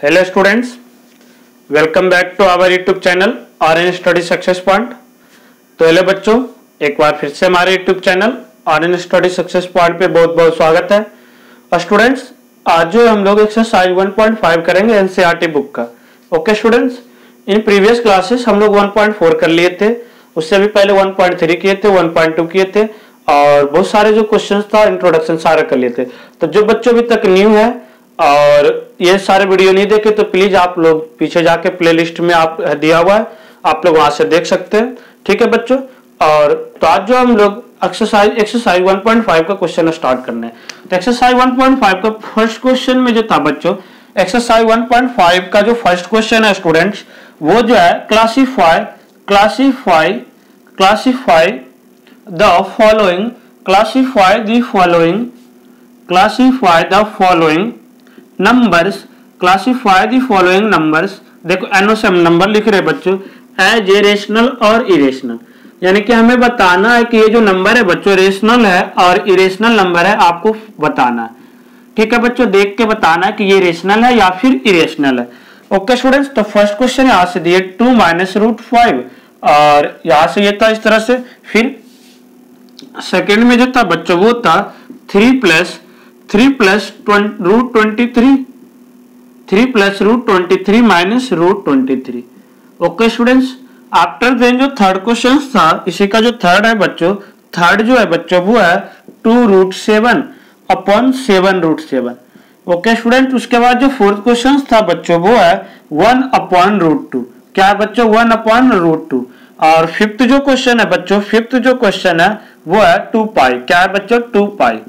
Hello students, welcome back to our YouTube channel RN study success point. तो hello बच्चों, एक बार फिर से हमारे YouTube channel RN study success point पे बहुत बहुत स्वागत है। और स्टूडेंट्स, आज जो हम लोग एक्सरसाइज 1.5 करेंगे एनसीईआरटी बुक का। Okay students, in previous classes हम लोग 1.4 कर लिए थे, उससे भी पहले 1.3 किए थे, 1.2 किए थे और बहुत सारे जो क्वेश्चंस था इंट्रोडक्शन सारे कर लिए थे। तो जो बच्चों अभी तक न्यू है और ये सारे वीडियो नहीं देखे तो प्लीज आप लोग पीछे जाके प्लेलिस्ट में आप दिया हुआ है, आप लोग वहां से देख सकते हैं। ठीक है बच्चों। और तो आज जो हम लोग एक्सरसाइज 1.5 का क्वेश्चन स्टार्ट करने हैं। तो एक्सरसाइज 1.5 का फर्स्ट क्वेश्चन में जो था बच्चों, एक्सरसाइज 1.5 का जो फर्स्ट क्वेश्चन है स्टूडेंट्स, वो जो है क्लासीफाई द फॉलोइंग नंबर्स। देखो एनो से हम नंबर लिख रहे हैं बच्चों, एज ए रेशनल और इरेशनल, यानी कि हमें बताना है कि ये जो नंबर है बच्चों रेशनल है और इरेशनल नंबर है, आपको बताना है। ठीक है बच्चों, देख के बताना है कि ये रेशनल है या फिर इरेशनल है। ओके स्टूडेंट्स, तो फर्स्ट क्वेश्चन यहां से दिए 2 - √5 और यहां से ये था इस तरह से। फिर सेकेंड में जो था बच्चों वो था 3 + -√23 ओके स्टूडेंट्स। आफ्टर देन जो थर्ड क्वेश्चन था, इसी का जो थर्ड है बच्चों, थर्ड जो है बच्चों वो है 2√7 अपॉन 7√7। Okay student. उसके बाद जो फोर्थ क्वेश्चन था बच्चों वो है 1/√2। क्या है बच्चों? 1/√2। और फिफ्थ जो क्वेश्चन है बच्चों, फिफ्थ जो क्वेश्चन है वो है 2π। क्या है बच्चों? 2π।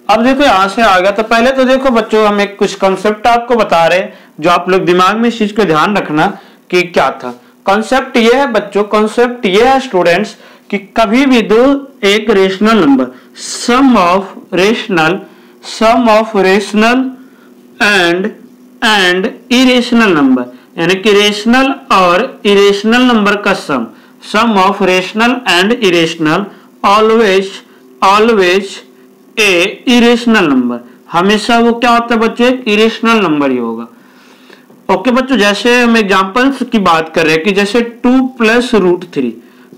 अब देखो यहां से आ गया। तो पहले तो देखो बच्चों, हम एक कुछ कॉन्सेप्ट आपको बता रहे हैं जो आप लोग दिमाग में इस चीज को ध्यान रखना कि क्या था। कॉन्सेप्ट ये है बच्चों, कॉन्सेप्ट ये है स्टूडेंट्स कि कभी भी दो एक rational number sum of rational and irrational number, यानी कि रेशनल और इरेशनल नंबर का sum of rational and irrational always a irrational number, हमेशा वो क्या होता है बच्चों? एक इरेशनल नंबर ही होगा। ओके बच्चों, जैसे हम एग्जांपल्स की बात कर रहे हैं कि जैसे 2 + √3,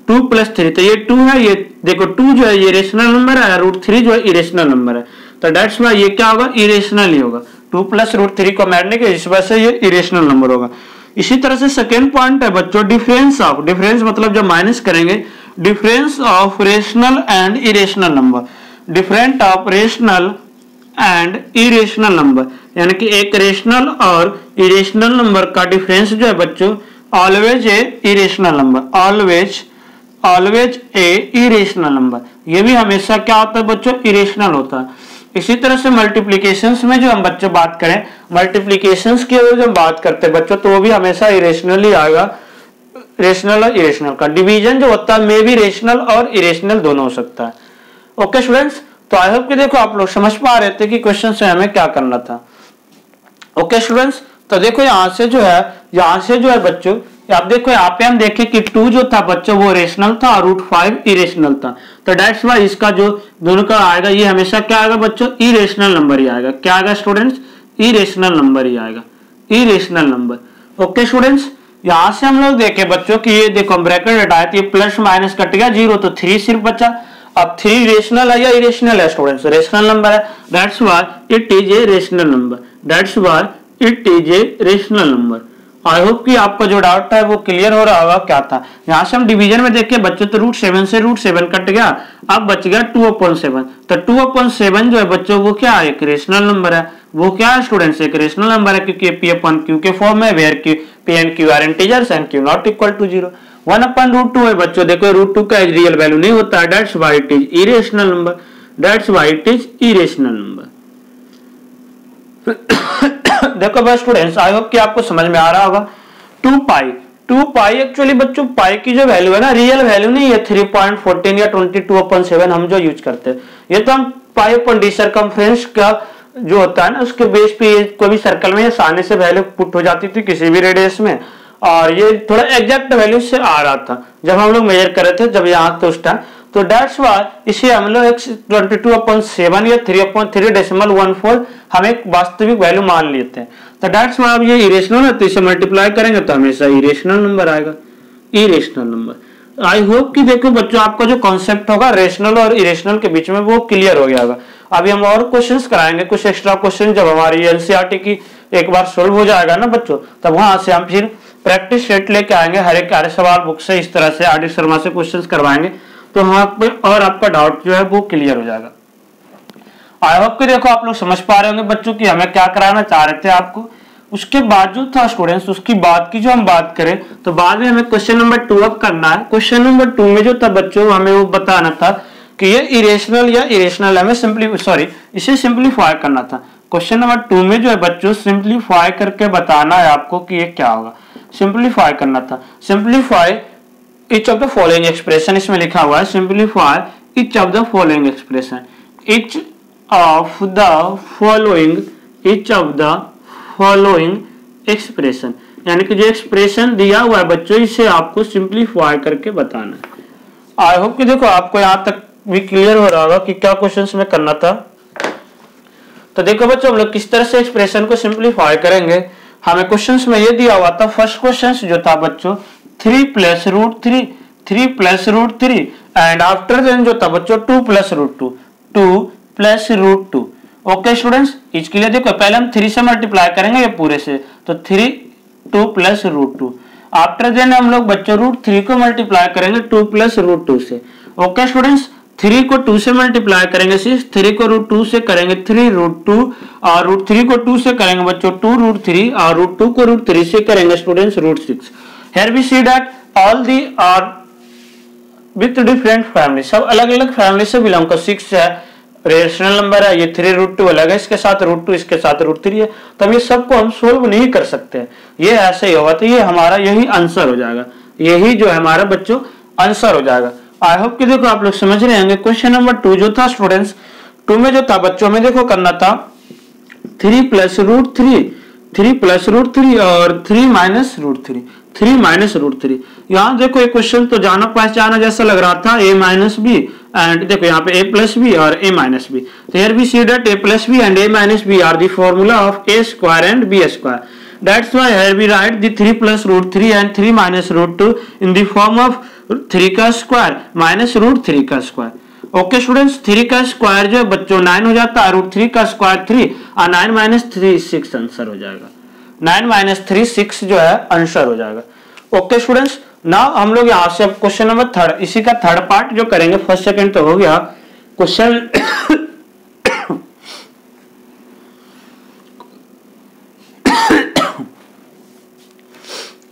2 + 3, तो ये 2 है, ये देखो 2 जो है ये रेशनल नंबर है, √3 जो है इरेशनल नंबर है। तो दैट्स व्हाई ये क्या होगा? इरेशनल ही होगा। 2 + √3 को मारने के इस वजह से ये इरेशनल नंबर होगा। इसी तरह से सेकेंड पॉइंट है बच्चों डिफरेंस मतलब जब माइनस करेंगे, difference of rational and irrational number, different of rational and irrational number, यानी कि एक रेशनल और इरेशनल नंबर का डिफरेंस जो है बच्चों always a irrational number, always a irrational number. ये भी हमेशा क्या होता है बच्चों? इरेशनल होता है। इसी तरह से मल्टीप्लिकेशंस में जो हम बच्चों बात करें, मल्टीप्लिकेशंस की जो हम बात करते हैं बच्चों, तो वो भी हमेशा इरेशनल ही आएगा, रेशनल और इरेशनल का। डिवीजन जो होता है मे भी रेशनल और इरेशनल दोनों हो सकता है। ओके स्टूडेंट्स, तो आई होप कि देखो आप लोग समझ पा रहे थे कि क्वेश्चन से हमें क्या करना था। ओके स्टूडेंट्स, तो देखो यहां से जो है बच्चों, आप देखो यहाँ पे हम देखें कि 2 जो था बच्चों वो रेशनल था और √5 इरेशनल था। तो दैट्स व्हाई इसका जो दोनों का आएगा ये हमेशा क्या आएगा बच्चों? इरेशनल नंबर ही आएगा। क्या आएगा स्टूडेंट्स? इरेशनल नंबर ही आएगा, इरेशनल नंबर। ओके स्टूडेंट्स, यहां से हम लोग देखें बच्चों कि ये देखो हम ब्रैकेट हटाए तो ये प्लस माइनस कट गया 0, तो 3 सिर्फ बचा। अब 3 रेशनल है या इरेशनल है स्टूडेंट्स? रेशनल नंबर है। That's why it is a rational number, rational number. I hope कि आपका जो डाउट है वो क्लियर हो रहा होगा क्या था। यहां से हम डिवीजन में देखें बच्चों तो √7 से √7 कट गया, अब बच गया 2/7। तो 2/7 जो है बच्चों वो क्या है? एक रेशनल नंबर है। वो क्या है स्टूडेंट्स? एक रेशनल नंबर है, क्योंकि P/Q के फॉर्म में, where P and Q are integers and Q not equal to 0। 1/√2 है बच्चों, देखो √2 का रियल वैल्यू नहीं होता है, that's why it is irrational number, देखो बस स्टूडेंट्स, आई होप कि आपको समझ में आ रहा होगा। 2π एक्चुअली बच्चों पाई की जो वैल्यू है ना, रियल वैल्यू नहीं है 3.14 या 22/7 हम जो यूज करते हैं। ये तो हम π/d सर्कमफ्रेंस का जो होता है ना, उसके बेस पे कोई भी सर्कल में आसानी से वैल्यू पुट हो जाती थी किसी भी रेडियस में, और ये थोड़ा एग्जैक्ट वैल्यू से आ रहा था जब हम लोग मेजर कर रहे थे, जब यहाँ तो उस टाइम तो डेट्स वाई इसे हम लोग 22/7 या 3/3.14 हम एक वास्तविक वैल्यू मान लेते हैं। तो डेट्स वाई अब ये इरेशनल है, तो इसे मल्टीप्लाई करेंगे तो हमेशा इरेशनल नंबर आएगा, इरेशनल नंबर। आई होप कि देखो बच्चों आपका जो कॉन्सेप्ट होगा रेशनल और इरेशनल के बीच में वो क्लियर हो गया होगा। अभी हम और क्वेश्चंस कराएंगे, कुछ एक्स्ट्रा क्वेश्चन जब हमारी एनसीईआरटी की एक बार सोल्व हो जाएगा ना बच्चों, तब वहां से हम फिर प्रैक्टिस सेट लेके आएंगे, हर एक आर्य सवाल बुक से इस तरह से आर डी शर्मा से क्वेश्चंस करवाएंगे, तो वहां पे और आपका डाउट जो है वो क्लियर हो जाएगा। आई होप कि देखो आप लोग समझ पा रहे होंगे बच्चों की हमें क्या कराना चाह रहे थे आपको। उसके बाद जो था स्टूडेंट्स, उसकी बात की जो हम बात करें तो बाद में हमें क्वेश्चन नंबर 2 अब करना है। क्वेश्चन नंबर 2 में जो था बच्चों हमें वो बताना था कि ये इरेशनल या इरेशनल हमें इसे सिंप्लीफाई करना था। क्वेश्चन नंबर 2 में जो है बच्चों सिंप्लीफाई करके बताना है आपको कि ये क्या होगा, सिंप्लीफाई करना था। Simplify each of the following expression, इसमें लिखा हुआ है simplify each of the following expression, each of the following expression, यानी कि जो एक्सप्रेशन दिया हुआ है बच्चों इसे आपको सिंप्लीफाई करके बताना है। आई होप कि देखो आपको यहाँ तक भी क्लियर हो रहा होगा कि क्या क्वेश्चंस में करना था। तो देखो बच्चों हम लोग किस तरह से एक्सप्रेशन को सिंप्लीफाई करेंगे। हमें क्वेश्चंस में ये दिया हुआ था, फर्स्ट क्वेश्चन जो था बच्चों 3 + √3, 3 + √3 एंड आफ्टर देन जो था बच्चों 2 + √2, 2 + √2। ओके स्टूडेंट्स, इसके लिए देखो पहले हम 3 से मल्टीप्लाई करेंगे ये पूरे से, तो 3 2 + √2। आफ्टर देन हम लोग बच्चों √3 को मल्टीप्लाई करेंगे 2 + √2 से। ओके स्टूडेंट्स, 3 को 2 से मल्टीप्लाई करेंगे, 3 को √2 से करेंगे 3 √2 और √3 को 2 से करेंगे बच्चों 2 √3 और √2 को √3 से करेंगे students √6। Here we see that all the are with different family, सब अलग अलग फैमिली से बिलोंग कर। 6 है रेशनल नंबर है, ये 3 √2 अलग है, इसके साथ √2 इसके साथ √3 है, तब ये सबको हम सोल्व नहीं कर सकते, ये ऐसे ही होगा। तो ये हमारा यही आंसर हो जाएगा, यही जो है हमारा बच्चों आंसर हो जाएगा। आई होप कि देखो आप लोग समझ रहे होंगे। क्वेश्चन नंबर 2 जो था स्टूडेंट्स, 2 में जो था बच्चों में देखो करना था 3 + √3, 3 + √3 और 3 - √3, 3 - √3। यहाँ देखो एक क्वेश्चन तो जाना पहचाना जैसा लग रहा था, a - b एंड देखो यहाँ पे a + b और a - b। तो here we see that a + b and a - b are the formula of a² and b²। That's why here we write the 3 + √3 and 3 - √2 in the form of 3 का square - √3 का square. Okay students, 3 का square जो है बच्चों 9 हो जाता है, √3 का स्क्वायर 3 और 9 - 3 6 आंसर हो जाएगा, 9 - 3 6 जो है आंसर हो जाएगा। ओके स्टूडेंट्स, नाउ हम लोग यहाँ से अब क्वेश्चन नंबर 3 इसी का थर्ड पार्ट जो करेंगे, फर्स्ट सेकंड तो हो गया क्वेश्चन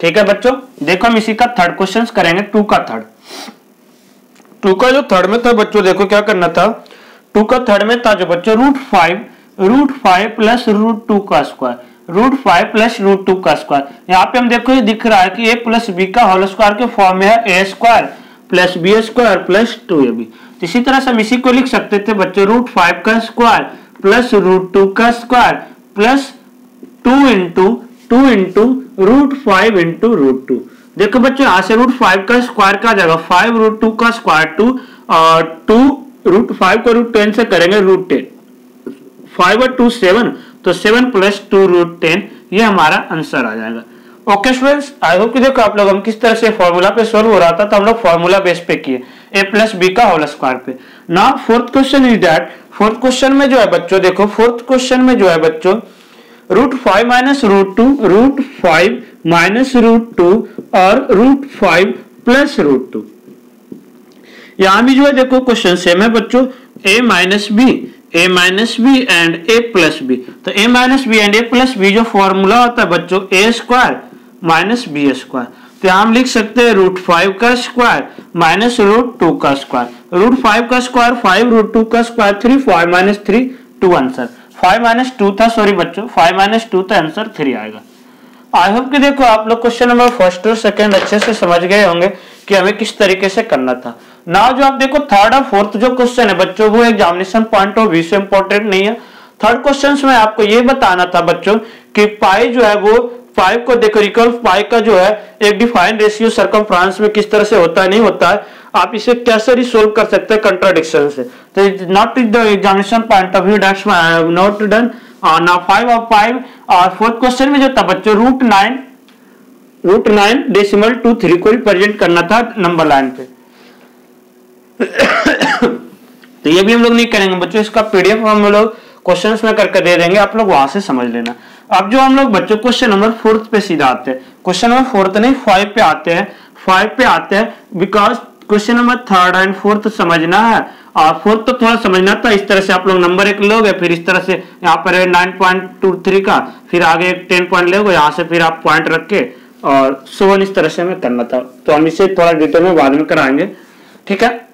ठीक है बच्चों, देखो हम इसी का थर्ड क्वेश्चन करेंगे, 2 का थर्ड। 2 का जो थर्ड में था बच्चों देखो क्या करना था, 2 का थर्ड में था जो बच्चों √5 + √2 का स्क्वायर, √5 + √2 का स्क्वायर। यहाँ पे हम देखो ये दिख रहा है कि a + b का होल स्क्वायर के फॉर्म में है a² + b² + 2ab। तो इसी तरह से हम इसी को लिख सकते थे बच्चों √5 का स्क्वायर + √2 का स्क्वायर प्लस 2 × √5 × √2। देखो बच्चों यहाँ से √5 का स्क्वायर का जाएगा 5 √2 का स्क्वायर 2 और 2 √5 को √10 से करेंगे √10, 5 और 2 7, तो 7 + 2 √10 ये हमारा आंसर आ जाएगा। ओके स्टूडेंट्स, आई होप कि देखो आप लोग हम किस तरह से फॉर्मूला पे सॉल्व हो रहा था, तो हम लोग फॉर्मूला बेस पे किए a + b का होल स्क्वायर पे। Now fourth question is that, fourth question में जो है बच्चों देखो, फोर्थ क्वेश्चन में जो है बच्चों √5 - √2, √5 - √2 और √5 + √2। यहां भी जो है देखो क्वेश्चन सेम है बच्चों, a - b and a + b। तो a - b and a + b जो फॉर्मूला होता है बच्चों a² - b²। तो हम लिख सकते हैं √5 का स्क्वायर - √2 का स्क्वायर, √5 का स्क्वायर 5, √2 का स्क्वायर 3, 5 - 3 2 आंसर, 5 - 2 था, सॉरी बच्चों 5 - 2 था, आंसर 3 आएगा। आई होप कि देखो आप लोग क्वेश्चन नंबर फर्स्ट और सेकंड अच्छे से समझ गए होंगे कि हमें किस तरीके से करना था। नाउ जो आप देखो थर्ड और फोर्थ जो क्वेश्चन है बच्चों वो एग्जामिनेशन पॉइंट ऑफ व्यू से इंपॉर्टेंट नहीं है। थर्ड क्वेश्चन में आपको ये बताना था बच्चों कि पाई जो है वो 5 को देखो, रिकल पाई का जो है एक डिफाइंड रेशियो सरकमफ्रेंस में किस तरह से होता है नहीं होता है, आप इसे कैसे रिसोल्व कर सकते हैं कंट्राडिक्शन से। तो not the examination point of view that's not done. Now 5 of 5 और फोर्थ क्वेश्चन में जो था बच्चों रूट 9 डेसिमल 23 को रिप्रेजेंट करना था नंबर लाइन पे। तो ये भी हम लोग नहीं करेंगे बच्चों, इसका पीडीएफ हम लोग क्वेश्चंस में करके दे देंगे, आप लोग वहां से समझ लेना। अब जो हम लोग बच्चों क्वेश्चन नंबर 4 पे सीधा आते हैं, क्वेश्चन नंबर 4 नहीं 5 पे आते हैं, 5 पे आते हैं बिकॉज क्वेश्चन नंबर 3 एंड 4 समझना है और 4 तो थोड़ा समझना था। इस तरह से आप लोग नंबर 1 लोगे, फिर इस तरह से यहाँ पर 9.23 का, फिर आगे 10 पॉइंट लोगे, यहाँ से फिर आप पॉइंट रख के और सो इस तरह से हमें करना था। तो हम इसे थोड़ा डिटेल में बाद में कराएंगे, ठीक है।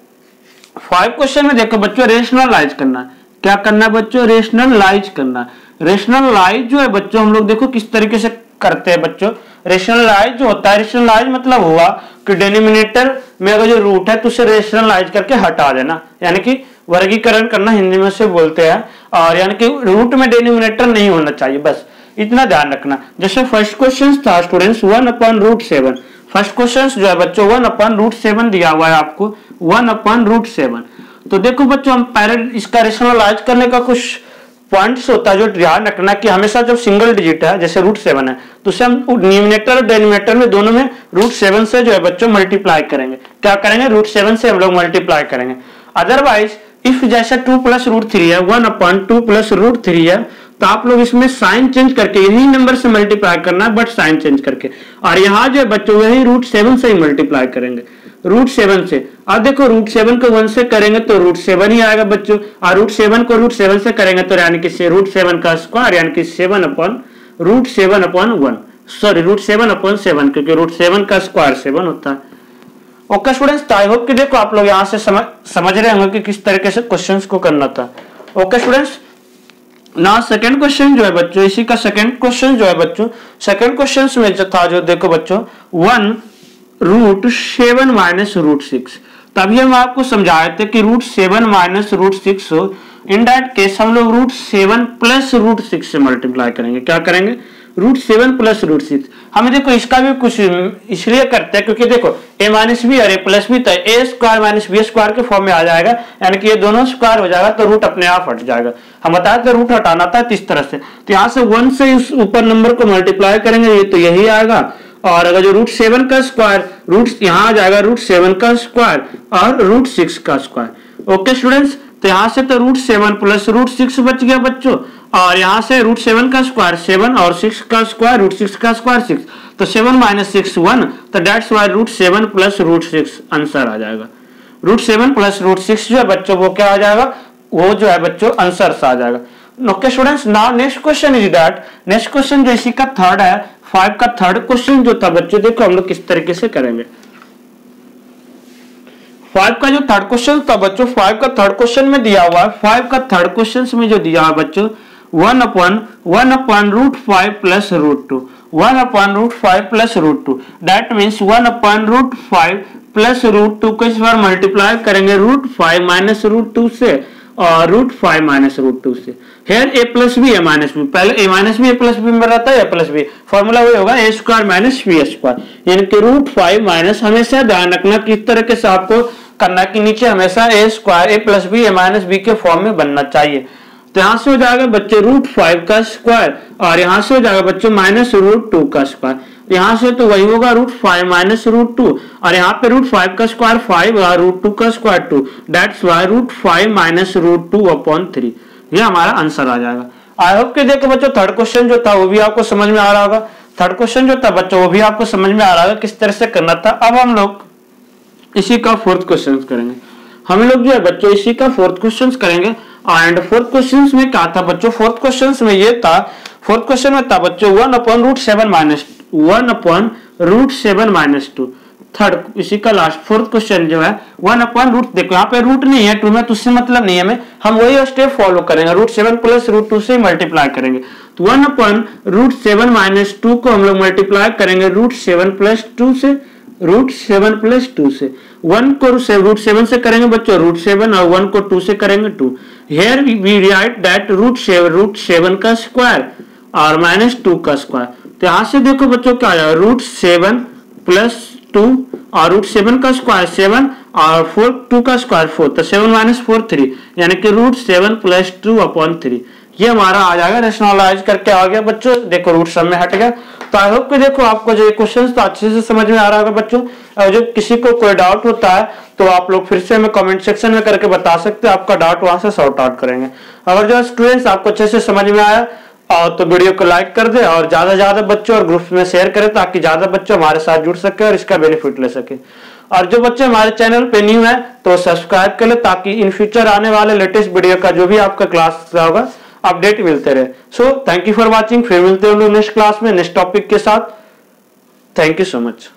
5 क्वेश्चन में देखो बच्चों रेशनलाइज करना है। क्या करना है बच्चों? रेशनलाइज करना है। रेशनलाइज जो है बच्चों हम लोग देखो किस तरीके से करते हैं बच्चों। रेशनलाइज जो होता है, रेशनलाइज मतलब हुआ कि डिनोमिनेटर में अगर जो रूट है तो उसे रेशनलाइज करके हटा देना, यानी कि वर्गीकरण करना हिंदी में से बोलते हैं। और यानी कि रूट में डिनोमिनेटर नहीं होना चाहिए, बस इतना ध्यान रखना। जैसे फर्स्ट क्वेश्चन था स्टूडेंट्स 1/√7। फर्स्ट क्वेश्चन जो है बच्चों 1/√7 दिया हुआ है आपको, 1/√7। तो देखो बच्चों हम पहले इसका रेशनलाइज करने का कुछ पॉइंट्स होता है जो ध्यान रखना कि हमेशा जब सिंगल डिजिट है जैसे √7 है तो उसे हम न्यूमिनेटर और डिनोमिनेटर में दोनों में √7 से जो है बच्चों मल्टीप्लाई करेंगे। क्या करेंगे? √7 से हम लोग मल्टीप्लाई करेंगे। अदरवाइज इफ जैसे 2 + √3 है, 1/2 + √3 है, तो आप लोग इसमें साइन चेंज करके यही नंबर से मल्टीप्लाई करना है, बट साइन चेंज करके। और यहाँ जो है बच्चों वही √7 से ही मल्टीप्लाई करेंगे, √7 से। अब देखो √7 को 1 से करेंगे तो √7 ही आएगा बच्चों, और √7 को √7 से करेंगे तो यानी कि √7 का स्क्वायर यानी कि 7/√7/1, सॉरी √7/7, क्योंकि √7 का स्क्वायर 7 होता है। ओके स्टूडेंट्स, आई होप कि देखो आप लोग यहाँ से समझ रहे होंगे कि किस तरीके से क्वेश्चंस को करना था। ओके स्टूडेंट्स, ना सेकंड क्वेश्चन जो है बच्चों, इसी का सेकंड क्वेश्चन जो है बच्चों, सेकंड क्वेश्चन में जो था जो देखो बच्चों 1√7 - √6। तभी हम आपको समझाए थे कि √7 - √6 हो, इन दैट केस हम लोग √7 + √6 से मल्टीप्लाई करेंगे। क्या करेंगे? √7 + √6। हमें देखो इसका भी कुछ इसलिए करते हैं क्योंकि देखो a - b और a + b तो a² - b² के फॉर्म में आ जाएगा, यानी कि ये दोनों स्क्वायर हो जाएगा तो रूट अपने आप हट जाएगा। हम बताए थे रूट हटाना था इस तरह से, तो यहाँ से 1 से इस ऊपर नंबर को मल्टीप्लाई करेंगे, ये तो यही आएगा। और अगर जो √7 का स्क्वायर रूट यहाँ आ जाएगा, √7 का स्क्वायर और √6 का स्क्वायर। ओके स्टूडेंट्स, तो यहाँ से तो √7 + √6 बच गया बच्चों, और यहाँ से √7 का स्क्वायर 7 और 6 का स्क्वायर √6 का स्क्वायर 6, तो 7 - 6 1, तो दैट्स वाई √7 + √6 आंसर आ जाएगा। √7 + √6 जो है बच्चों वो क्या आ जाएगा? वो जो है बच्चों आंसर आ जाएगा। Okay students, now next question is that, next question जो इसी का थर्ड है, 5 का थर्ड क्वेश्चन जो था बच्चों, देखो हम लोग किस तरीके से करेंगे। 5 का जो थर्ड क्वेश्चन था बच्चों, 5 का थर्ड क्वेश्चन में दिया हुआ है, 5 का थर्ड क्वेश्चन में जो दिया है बच्चों 1/√5 + √2, 1/√5 + √2, दैट मीन्स 1/√5 + √2 को इस बार मल्टीप्लाई करेंगे √5 - √2 से और √5 - √2 से। Here a + b a - b, पहले a - b a + b में रहता है a + b, फॉर्मूला वही होगा a² - b², यानी कि √5 हमेशा ध्यान रखना किस तरीके से आपको करना कि नीचे हमेशा a² a + b a - b के फॉर्म में बनना चाहिए। तो यहाँ से हो जाएगा बच्चे √5 का स्क्वायर और यहाँ से हो जाएगा बच्चों -√2 का स्क्वायर। यहाँ से तो वही होगा √5 - √2 और यहाँ पे √5 का स्क्वायर 5 और √2 का स्क्वायर 2, दैट्स वाई √5 - √2/3, ये हमारा आंसर आ जाएगा। आई होप कि देखो बच्चों थर्ड क्वेश्चन जो था वो भी आपको समझ में आ रहा होगा, थर्ड क्वेश्चन जो था बच्चों वो भी आपको समझ में आ रहा होगा किस तरह से करना था। अब हम लोग इसी का फोर्थ क्वेश्चन करेंगे, हम लोग जो है बच्चों इसी का फोर्थ क्वेश्चन करेंगे। एंड फोर्थ क्वेश्चन में क्या था बच्चों? फोर्थ क्वेश्चन में ये था, फोर्थ क्वेश्चन में था बच्चों 1/√7 - 2। थर्ड इसी का लास्ट फोर्थ क्वेश्चन जो है 1/√, देखो यहाँ पे रूट नहीं है 2 में, तो उससे मतलब नहीं है, हम वही स्टेप फॉलो करेंगे, √7 + √2 से मल्टीप्लाई करेंगे। तो 1/√7 - 2 को हम लोग मल्टीप्लाई करेंगे √7 + 2 से, √7 + 2 से। 1 को √7 से करेंगे बच्चों √7 और 1 को 2 से करेंगे 2। Here we write that √7 का स्क्वायर और -2 का स्क्वायर। तो यहाँ से देखो बच्चों क्या आया, √7 + 2 और √7 का स्क्वायर 7 और 4 2 का स्क्वायर 4, तो 7 माइनस 4 3, यानी कि रूट 7 प्लस 2/3 ये हमारा आ जाएगा। रेशनलाइज करके आ गया बच्चों, देखो रूट सब में हट गया। तो आई होप कि देखो आपको जो क्वेश्चन तो अच्छे से समझ में आ रहा होगा बच्चों। और जो किसी को कोई डाउट होता है तो आप लोग फिर से हमें कमेंट सेक्शन में करके बता सकते हैं, आपका डाउट वहां से सॉर्ट आउट करेंगे। अगर जो स्टूडेंट्स आपको अच्छे से समझ में आया और तो वीडियो को लाइक कर दे और ज्यादा से ज्यादा बच्चों और ग्रुप्स में शेयर करें, ताकि ज्यादा बच्चे हमारे साथ जुड़ सके और इसका बेनिफिट ले सके। और जो बच्चे हमारे चैनल पे न्यू है तो सब्सक्राइब कर ले, ताकि इन फ्यूचर आने वाले लेटेस्ट वीडियो का जो भी आपका क्लास होगा अपडेट मिलते रहे। So thank you for watching, फिर मिलते हैं नेक्स्ट क्लास में नेक्स्ट टॉपिक के साथ। Thank you so much.